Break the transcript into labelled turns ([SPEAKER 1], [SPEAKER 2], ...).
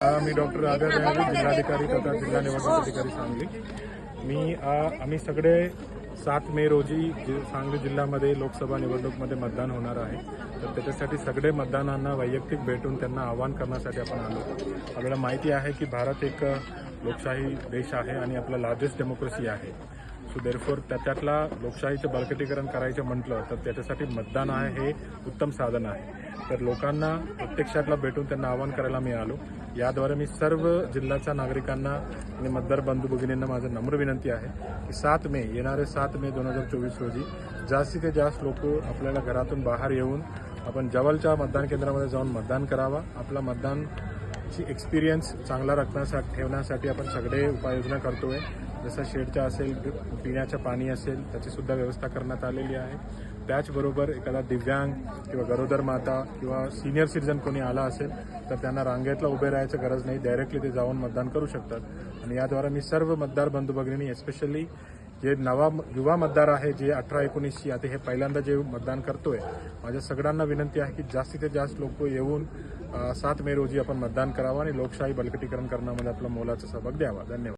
[SPEAKER 1] मी doctor राजा न्यायाधी, जिल्हाधिकारी तथा जिल्हा निवडणूक अधिकारी सांगली। आम्ही सगळे 7 मे रोजी सांगली जिल्ह्यामध्ये लोकसभा निवडणूकमध्ये मतदान होणार आहे। तर त्याच्यासाठी सगळे मतदारांना वैयक्तिक भेटून त्यांना आवाहन करण्यासाठी आपण आलो। आपल्याला माहिती आहे की भारत एक लोकशाही देश आहे आणि आपला लार्जेस्ट डेमोक्रेसी आहे। सो देअरफॉर त्यातला लोकशाहीचं बळकटीकरण करायचं म्हटलं तर त्याच्यासाठी मतदान आहे हे उत्तम साधन आहे। तर लोकांना प्रत्यक्षातला भेटून त्यांना आवाहन करायला मी आलो। याद्वारे मी सर्व जिल्ह्याच्या नागरिकांना आणि मतदार बंधू भगिनींना माझं नम्र विनंती आहे की 7 मे येणारे 7 मे 2024 रोजी जास्तीत जास्त लोक आपल्याला घरातून बाहेर येऊन आपण जवळच्या मतदान केंद्रामध्ये जाऊन मतदान करावा। आपला मतदानची एक्सपिरियन्स चांगला ठेवण्यासाठी आपण सगळे उपाययोजना करतोय। जसं शेडच्या असेल, पिण्याचं पाणी असेल त्याची सुद्धा व्यवस्था करण्यात आलेली आहे। त्याचबरोबर एखादा दिव्यांग किंवा गरोदर माता किंवा सिनियर सिटीजन कोणी आला असेल तर त्यांना रांगेतला उभे राहायची गरज नाही, डायरेक्टली ते जाऊन मतदान करू शकतात। आणि याद्वारे मी सर्व मतदार बंधू भगिनी एस्पेशली जे युवा मतदार आहे जे 18-19 आता हे पहिल्यांदा जे मतदान करतोय, माझ्या सगळ्यांना विनंती आहे की जास्तीत जास्त लोक येऊन 7 मे रोजी आपण मतदान करावं आणि लोकशाही बळकटीकरण करण्यामध्ये आपला मोलाचा सहभाग द्यावा। धन्यवाद।